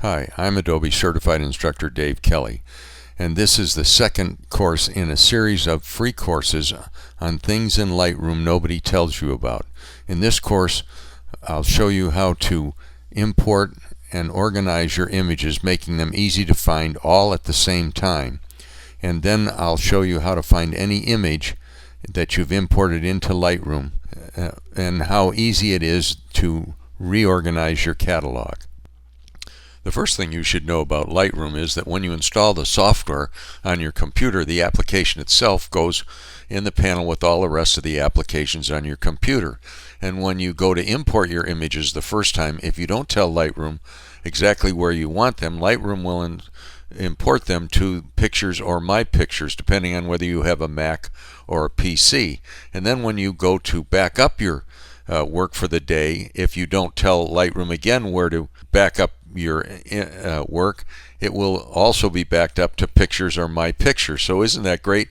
Hi, I'm Adobe Certified Instructor Dave Kelly, and this is the second course in a series of free courses on things in Lightroom nobody tells you about. In this course, I'll show you how to import and organize your images, making them easy to find all at the same time. And then I'll show you how to find any image that you've imported into Lightroom and how easy it is to reorganize your catalog. The first thing you should know about Lightroom is that when you install the software on your computer, the application itself goes in the panel with all the rest of the applications on your computer. And when you go to import your images the first time, if you don't tell Lightroom exactly where you want them, Lightroom will import them to Pictures or My Pictures, depending on whether you have a Mac or a PC. And then when you go to back up your work for the day, if you don't tell Lightroom again where to back up your work, it will also be backed up to Pictures or My Picture. So isn't that great?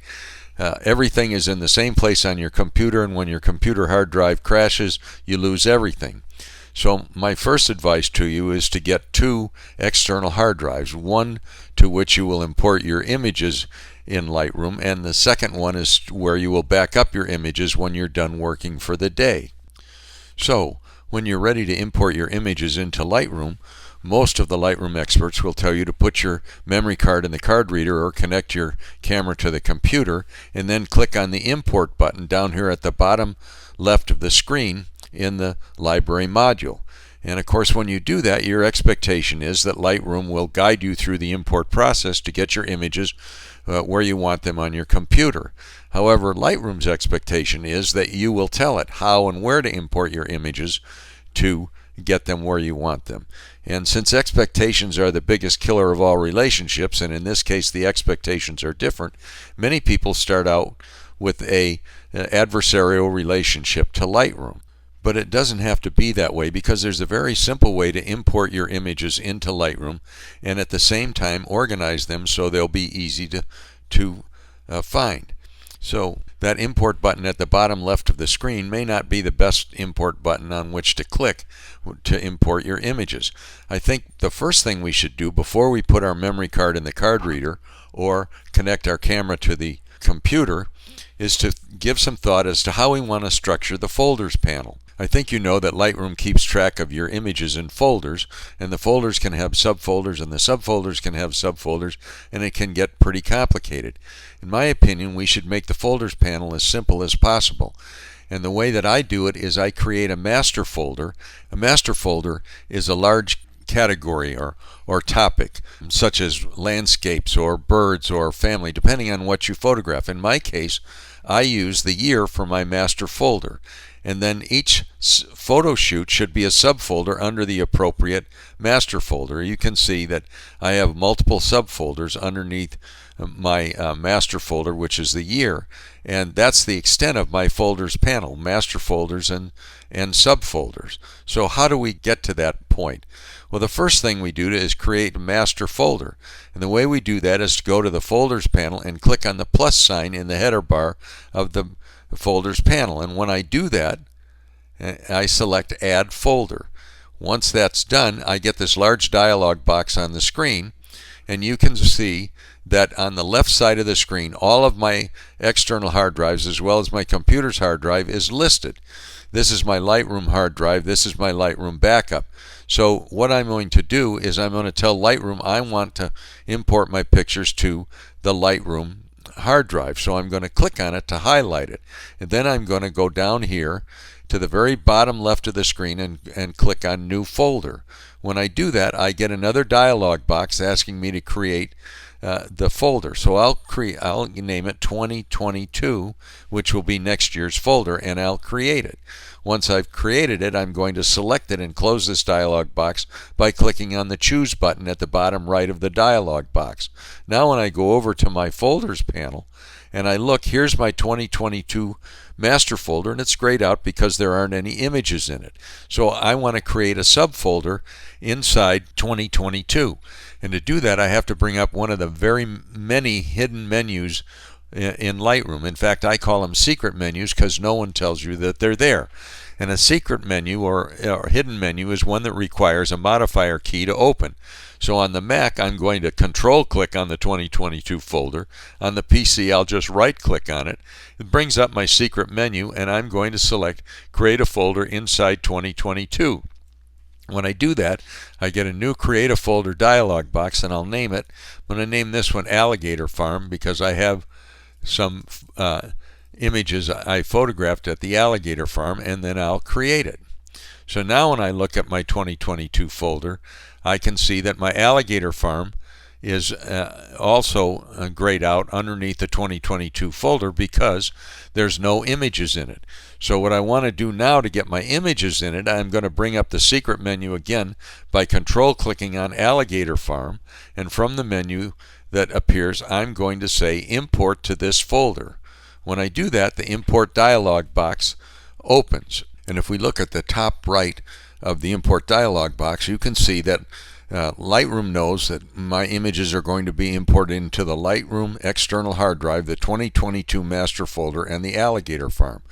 Everything is in the same place on your computer, and when your computer hard drive crashes, you lose everything. So my first advice to you is to get two external hard drives, one to which you will import your images in Lightroom, and the second one is where you will back up your images when you're done working for the day. So when you're ready to import your images into Lightroom, most of the Lightroom experts will tell you to put your memory card in the card reader or connect your camera to the computer and then click on the import button down here at the bottom left of the screen in the library module. And of course, when you do that, your expectation is that Lightroom will guide you through the import process to get your images where you want them on your computer. However, Lightroom's expectation is that you will tell it how and where to import your images to get them where you want them. And since expectations are the biggest killer of all relationships, and in this case the expectations are different, many people start out with an adversarial relationship to Lightroom. But it doesn't have to be that way, because there's a very simple way to import your images into Lightroom and at the same time organize them so they'll be easy to find. So that import button at the bottom left of the screen may not be the best import button on which to click to import your images. I think the first thing we should do before we put our memory card in the card reader or connect our camera to the computer is to give some thought as to how we want to structure the folders panel. I think you know that Lightroom keeps track of your images in folders, and the folders can have subfolders, and the subfolders can have subfolders, and it can get pretty complicated. In my opinion, we should make the folders panel as simple as possible. And the way that I do it is I create a master folder. A master folder is a large category or topic, such as landscapes or birds or family, depending on what you photograph. In my case, I use the year for my master folder. And then each photo shoot should be a subfolder under the appropriate master folder. You can see that I have multiple subfolders underneath my master folder, which is the year, and that's the extent of my folders panel: master folders and subfolders. So how do we get to that point? Well, the first thing we do is create a master folder, and the way we do that is to go to the folders panel and click on the plus sign in the header bar of the folders panel. And when I do that, I select add folder. Once that's done, I get this large dialog box on the screen, and you can see that on the left side of the screen all of my external hard drives as well as my computer's hard drive is listed. This is my Lightroom hard drive, this is my Lightroom backup. So what I'm going to do is I'm going to tell Lightroom I want to import my pictures to the Lightroom hard drive. So I'm going to click on it to highlight it, and then I'm going to go down here to the very bottom left of the screen and click on new folder. When I do that, I get another dialog box asking me to create the folder. So I'll name it 2022, which will be next year's folder, and I'll create it. Once I've created it, I'm going to select it and close this dialog box by clicking on the choose button at the bottom right of the dialog box. Now when I go over to my folders panel and I look, here's my 2022 master folder, and it's grayed out because there aren't any images in it. So I want to create a subfolder inside 2022. And to do that, I have to bring up one of the very many hidden menus in Lightroom. In fact, I call them secret menus because no one tells you that they're there. And a secret menu or hidden menu is one that requires a modifier key to open. So on the Mac, I'm going to control click on the 2022 folder. On the PC, I'll just right click on it. It brings up my secret menu, and I'm going to select create a folder inside 2022. When I do that, I get a new create a folder dialog box, and I'll name it. I'm going to name this one Alligator Farm because I have some images I photographed at the alligator farm, and then I'll create it. So now when I look at my 2022 folder, I can see that my alligator farm is also grayed out underneath the 2022 folder because there's no images in it. So what I want to do now to get my images in it, I'm going to bring up the secret menu again by control clicking on alligator farm, and from the menu that appears, I'm going to say import to this folder. When I do that, the import dialog box opens. And if we look at the top right of the import dialog box, you can see that Lightroom knows that my images are going to be imported into the Lightroom external hard drive, the 2022 master folder, and the alligator farm.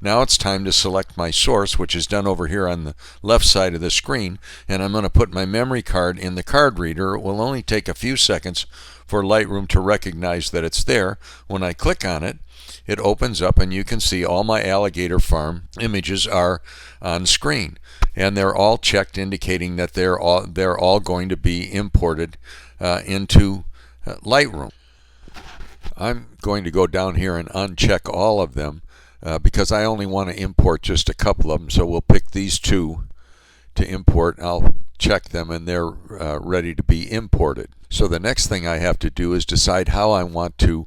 Now it's time to select my source, which is done over here on the left side of the screen, and I'm going to put my memory card in the card reader. It will only take a few seconds for Lightroom to recognize that it's there. When I click on it, it opens up, and you can see all my alligator farm images are on screen, and they're all checked, indicating that they're all going to be imported into Lightroom. I'm going to go down here and uncheck all of them because I only want to import just a couple of them. So we'll pick these two to import. I'll check them, and they're ready to be imported. So the next thing I have to do is decide how I want to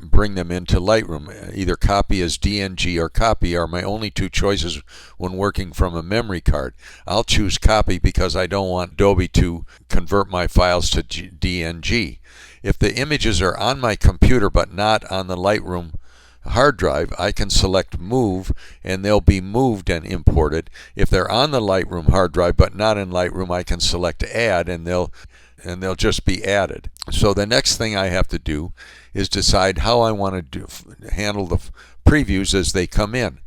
bring them into Lightroom. Either copy as DNG or copy are my only two choices when working from a memory card. I'll choose copy because I don't want Adobe to convert my files to DNG. If the images are on my computer but not on the Lightroom hard drive, I can select move, and they'll be moved and imported. If they're on the Lightroom hard drive but not in Lightroom, I can select add, and they'll just be added. So the next thing I have to do is decide how I want to handle the previews as they come in.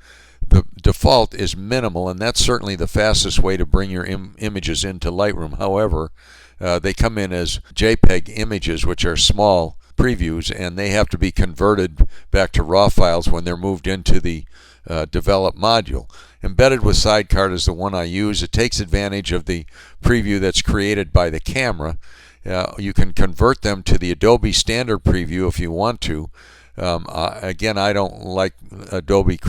The default is minimal, and that's certainly the fastest way to bring your images into Lightroom. However, they come in as JPEG images, which are small previews, and they have to be converted back to RAW files when they're moved into the develop module. Embedded with Sidecar is the one I use. It takes advantage of the preview that's created by the camera. You can convert them to the Adobe standard preview if you want to. Again, I don't like Adobe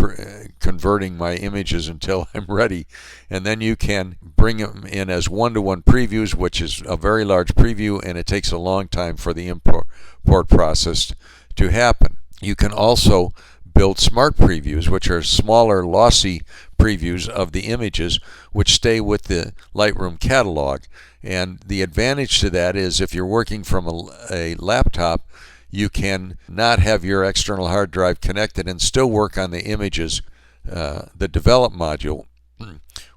converting my images until I'm ready. And then you can bring them in as one-to-one previews, which is a very large preview, and it takes a long time for the import process to happen. You can also build smart previews, which are smaller, lossy previews of the images, which stay with the Lightroom catalog. And the advantage to that is if you're working from a laptop, you can not have your external hard drive connected and still work on the images. The develop module,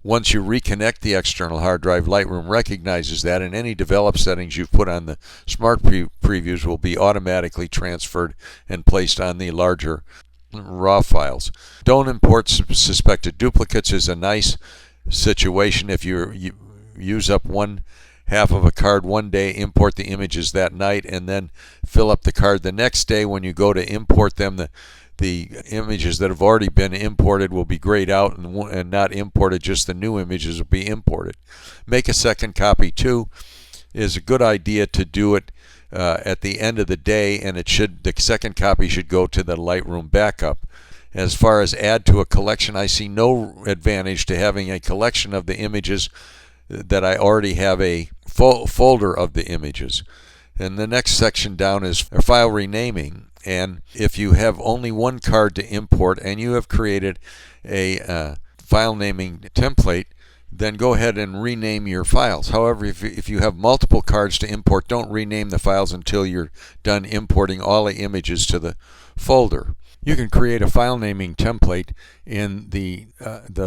once you reconnect the external hard drive, Lightroom recognizes that, and any develop settings you've put on the smart previews will be automatically transferred and placed on the larger RAW files. Don't import suspected duplicates is a nice situation. If you use up one half of a card one day, import the images that night, and then fill up the card the next day. When you go to import them, the images that have already been imported will be grayed out and not imported, just the new images will be imported. Make a second copy too is a good idea to do it at the end of the day, and the second copy should go to the Lightroom backup. As far as add to a collection, I see no advantage to having a collection of the images that I already have a folder of the images. And the next section down is file renaming. And if you have only one card to import and you have created a file naming template, then go ahead and rename your files. However, if you have multiple cards to import, don't rename the files until you're done importing all the images to the folder. You can create a file naming template in the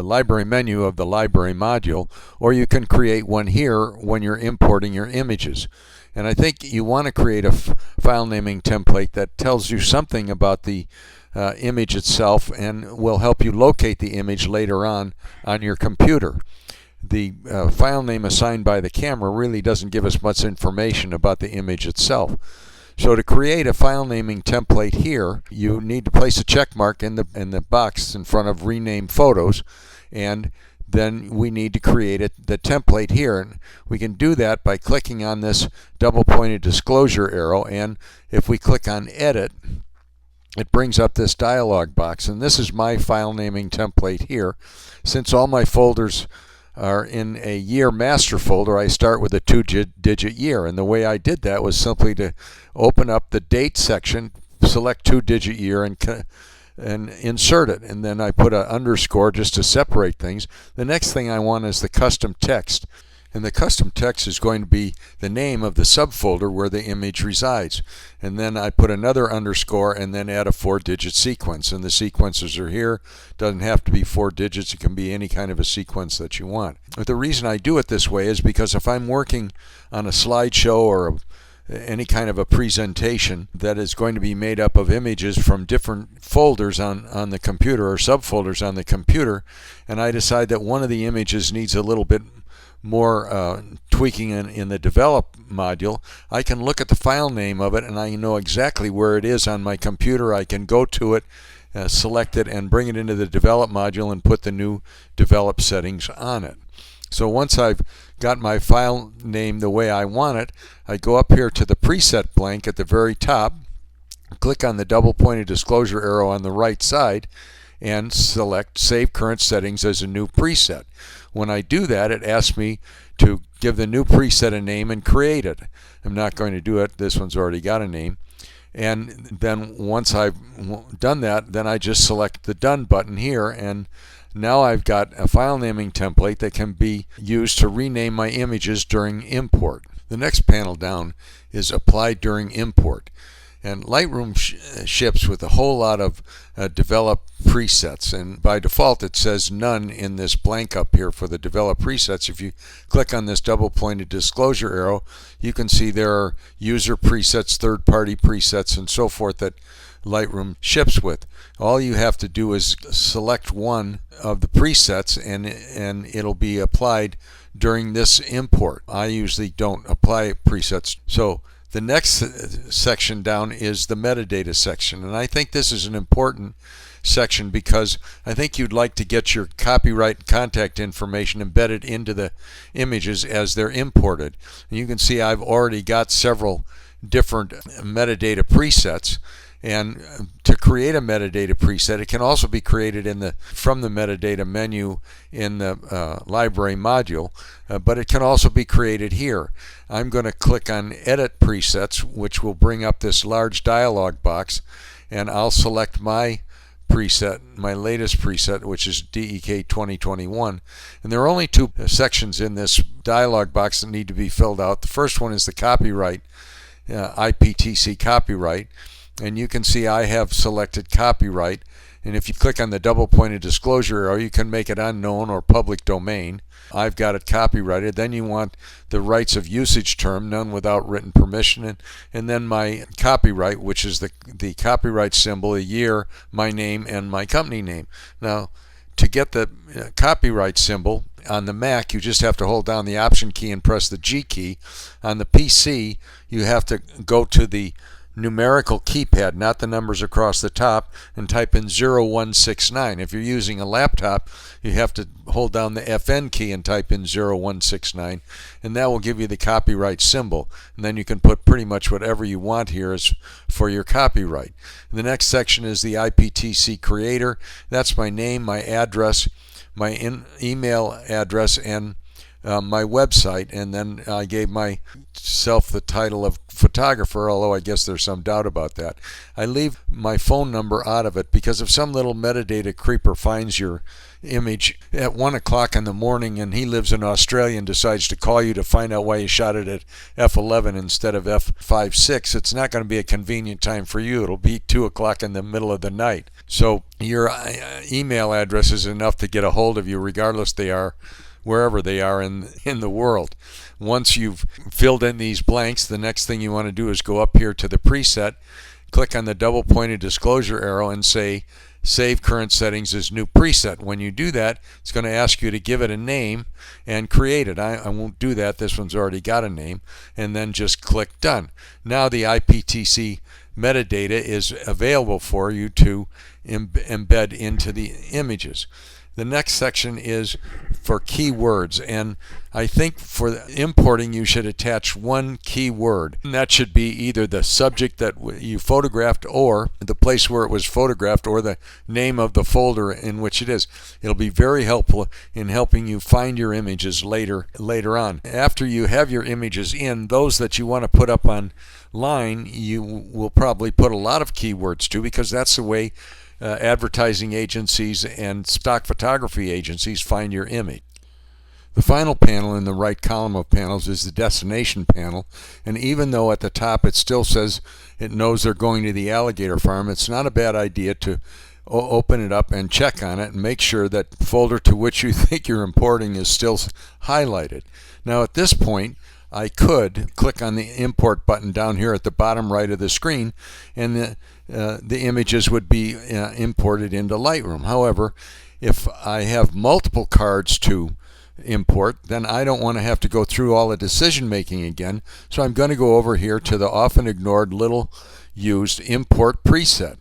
library menu of the library module, or you can create one here when you're importing your images. And I think you want to create a file naming template that tells you something about the image itself and will help you locate the image later on your computer. The file name assigned by the camera really doesn't give us much information about the image itself. So to create a file naming template here, you need to place a check mark in the box in front of rename photos, and then we need to create the template here. And we can do that by clicking on this double pointed disclosure arrow, and if we click on edit, it brings up this dialog box, and this is my file naming template here. Since all my folders are in a year master folder, I start with a 2-digit year, and the way I did that was simply to open up the date section, select 2-digit year, and insert it, and then I put an underscore just to separate things. The next thing I want is the custom text, and the custom text is going to be the name of the subfolder where the image resides. And then I put another underscore and then add a 4-digit sequence, and the sequences are here. Doesn't have to be 4 digits, it can be any kind of a sequence that you want. But the reason I do it this way is because if I'm working on a slideshow or any kind of a presentation that is going to be made up of images from different folders on the computer or subfolders on the computer, and I decide that one of the images needs a little bit more tweaking in the develop module, I can look at the file name of it and I know exactly where it is on my computer. I can go to it, select it, and bring it into the develop module and put the new develop settings on it. So once I've got my file name the way I want it, I go up here to the preset blank at the very top, click on the double pointed disclosure arrow on the right side, and select Save Current Settings as a new preset. When I do that, it asks me to give the new preset a name and create it. I'm not going to do it. This one's already got a name. And then once I've done that, then I just select the Done button here, and now I've got a file naming template that can be used to rename my images during import. The next panel down is Apply During Import. And Lightroom ships with a whole lot of developed presets, and by default it says none in this blank up here for the developed presets. If you click on this double pointed disclosure arrow, you can see there are user presets, third-party presets, and so forth that Lightroom ships with. All you have to do is select one of the presets and it'll be applied during this import. I usually don't apply presets. So the next section down is the metadata section, and I think this is an important section because I think you'd like to get your copyright and contact information embedded into the images as they're imported. And you can see I've already got several different metadata presets, and to create a metadata preset, it can also be created from the metadata menu in the library module, but it can also be created here. I'm going to click on Edit Presets, which will bring up this large dialog box, and I'll select my preset, my latest preset, which is DEK 2021. And there are only two sections in this dialog box that need to be filled out. The first one is the copyright, IPTC copyright. And you can see I have selected copyright, and if you click on the double pointed disclosure arrow, you can make it unknown or public domain. I've got it copyrighted. Then you want the rights of usage term, none without written permission, and then my copyright, which is the copyright symbol, a year, my name, and my company name. Now, to get the copyright symbol on the Mac, you just have to hold down the Option key and press the G key. On the PC, you have to go to the numerical keypad, not the numbers across the top, and type in 0169. If you're using a laptop, you have to hold down the FN key and type in 0169, and that will give you the copyright symbol. And then you can put pretty much whatever you want here as for your copyright. The next section is the IPTC creator. That's my name, my address, my email address, and my website, and then I gave myself the title of photographer, although I guess there's some doubt about that. I leave my phone number out of it because if some little metadata creeper finds your image at 1 o'clock in the morning and he lives in Australia and decides to call you to find out why you shot it at f11 instead of f5.6, it's not going to be a convenient time for you. It'll be 2 o'clock in the middle of the night. So your email address is enough to get a hold of you regardless they are wherever they are in the world. Once you've filled in these blanks, the next thing you want to do is go up here to the preset, click on the double pointed disclosure arrow and say Save Current Settings as New Preset. When you do that, it's going to ask you to give it a name and create it. I won't do that. This one's already got a name. And then just click Done. Now the IPTC metadata is available for you to embed into the images. The next section is for keywords, and I think for importing you should attach one keyword, and that should be either the subject that you photographed or the place where it was photographed or the name of the folder in which it is. It'll be very helpful in helping you find your images later on. After you have your images in, those that you want to put up online, you will probably put a lot of keywords to, because that's the way advertising agencies and stock photography agencies find your image. The final panel in the right column of panels is the destination panel, and even though at the top it still says it knows they're going to the alligator farm, it's not a bad idea to open it up and check on it and make sure that folder to which you think you're importing is still highlighted. Now at this point, I could click on the import button down here at the bottom right of the screen, and the images would be imported into Lightroom. However, if I have multiple cards to import, then I don't want to have to go through all the decision making again. So I'm going to go over here to the often ignored, little used import preset.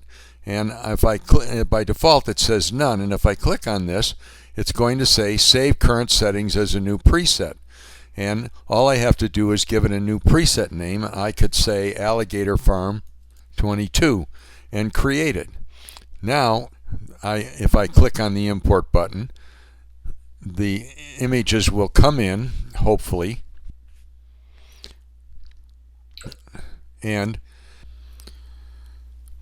And if I click, by default it says none, and if I click on this, it's going to say Save Current Settings as a New Preset. And all I have to do is give it a new preset name. I could say Alligator Farm 22 and create it. Now, if I click on the import button, the images will come in, hopefully, and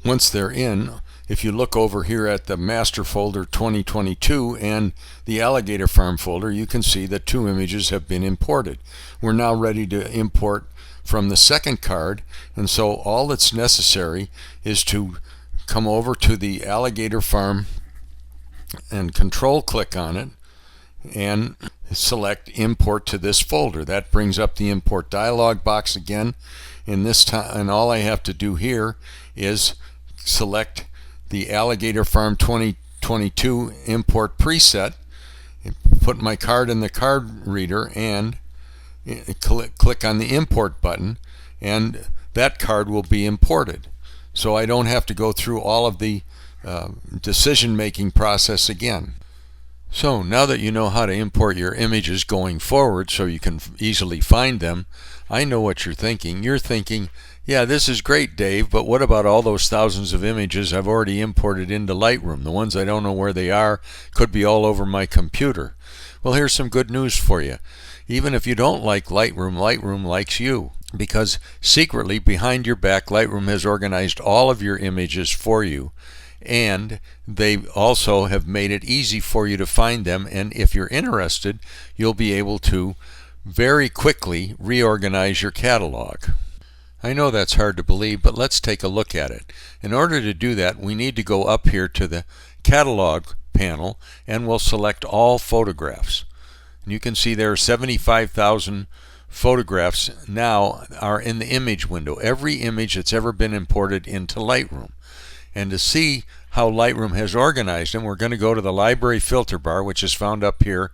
once they're in, if you look over here at the master folder 2022 and the Alligator Farm folder, you can see that 2 images have been imported. We're now ready to import from the second card, and so all that's necessary is to come over to the Alligator Farm and control click on it and select import to this folder. That brings up the import dialog box again. In this time, and all I have to do here is select the Alligator Farm 2022 import preset, put my card in the card reader, and click on the import button, and that card will be imported. So I don't have to go through all of the decision-making process again. So now that you know how to import your images going forward so you can easily find them, I know what you're thinking. You're thinking, yeah, this is great, Dave, but what about all those thousands of images I've already imported into Lightroom? The ones I don't know where they are, could be all over my computer. Well, here's some good news for you. Even if you don't like Lightroom, Lightroom likes you, because secretly behind your back, Lightroom has organized all of your images for you, and they also have made it easy for you to find them, and if you're interested, you'll be able to very quickly reorganize your catalog. I know that's hard to believe, but let's take a look at it. In order to do that, we need to go up here to the catalog panel, and we'll select all photographs. And you can see there are 75,000 photographs now are in the image window. Every image that's ever been imported into Lightroom. And to see how Lightroom has organized them, we're going to go to the library filter bar, which is found up here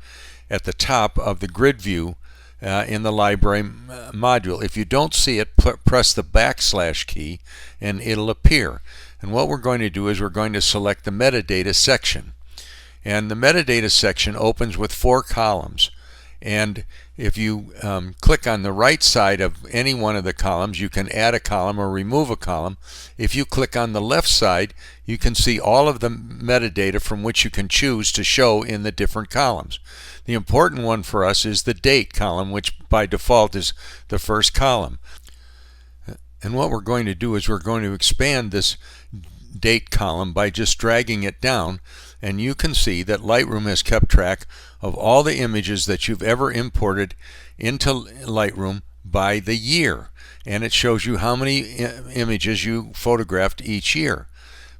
at the top of the grid view in the library module. If you don't see it, press the / key and it'll appear. And what we're going to do is we're going to select the metadata section. And the metadata section opens with 4 columns. And if you click on the right side of any one of the columns, you can add a column or remove a column. If you click on the left side, you can see all of the metadata from which you can choose to show in the different columns. The important one for us is the date column, which by default is the first column. And what we're going to do is we're going to expand this date column by just dragging it down, and you can see that Lightroom has kept track of all the images that you've ever imported into Lightroom by the year, and it shows you how many images you photographed each year.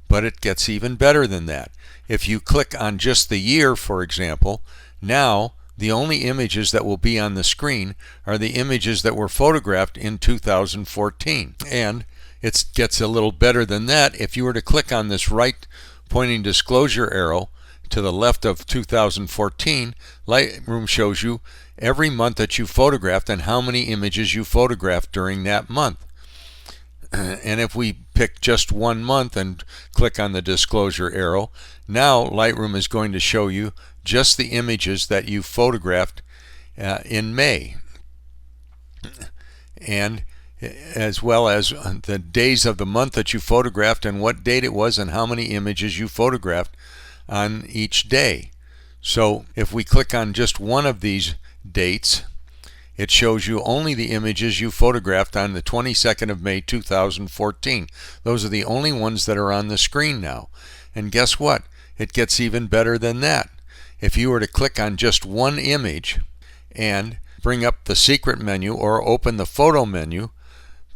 But it gets even better than that. If you click on just the year, for example, now the only images that will be on the screen are the images that were photographed in 2014. And it gets a little better than that. If you were to click on this right pointing disclosure arrow to the left of 2014, Lightroom shows you every month that you photographed and how many images you photographed during that month. And if we pick just one month and click on the disclosure arrow, now Lightroom is going to show you just the images that you photographed in May, and as well as the days of the month that you photographed and what date it was and how many images you photographed on each day. So if we click on just one of these dates, it shows you only the images you photographed on the 22nd of May 2014. Those are the only ones that are on the screen now. And guess what? It gets even better than that. If you were to click on just one image and bring up the secret menu or open the photo menu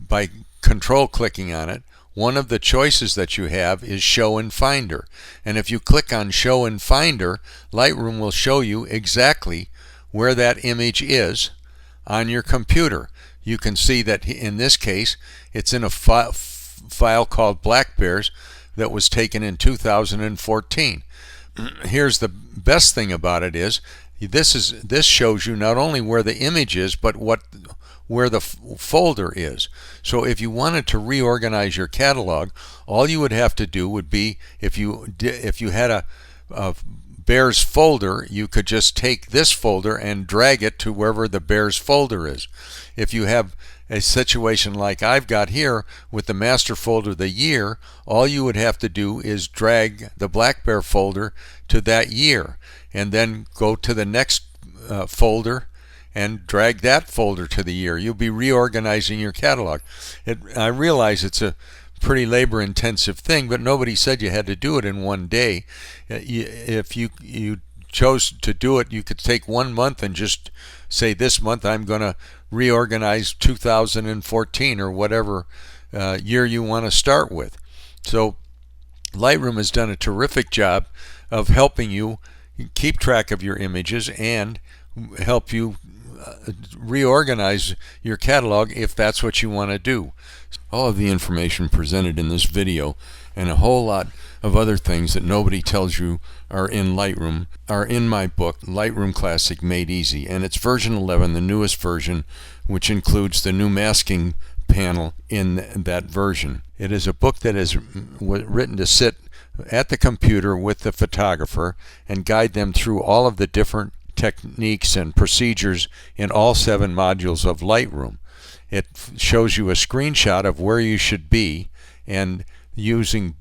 by control clicking on it, one of the choices that you have is Show in Finder. And if you click on Show in Finder, Lightroom will show you exactly where that image is on your computer. You can see that in this case it's in a file called Black Bears that was taken in 2014. Here's the best thing about it is this shows you not only where the image is but where the folder is. So if you wanted to reorganize your catalog, all you would have to do would be, if you had a Bears folder, you could just take this folder and drag it to wherever the Bears folder is. If you have a situation like I've got here with the master folder the year, all you would have to do is drag the Black Bear folder to that year and then go to the next folder and drag that folder to the year. You'll be reorganizing your catalog. I realize it's a pretty labor-intensive thing, but nobody said you had to do it in one day. If you chose to do it, you could take 1 month and just say, this month I'm going to reorganize 2014 or whatever year you want to start with. So Lightroom has done a terrific job of helping you keep track of your images and help you reorganize your catalog if that's what you want to do. All of the information presented in this video and a whole lot of other things that nobody tells you are in Lightroom are in my book, Lightroom Classic Made Easy, and it's version 11, the newest version, which includes the new masking panel in that version. It is a book that is written to sit at the computer with the photographer and guide them through all of the different techniques and procedures in all 7 modules of Lightroom. It shows you a screenshot of where you should be, and using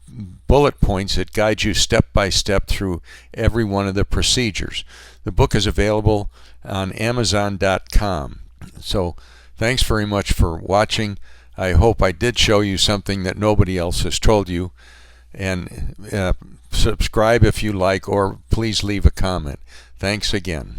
bullet points it guides you step by step through every one of the procedures. The book is available on Amazon.com. So thanks very much for watching. I hope I did show you something that nobody else has told you, and subscribe if you like, or please leave a comment. Thanks again.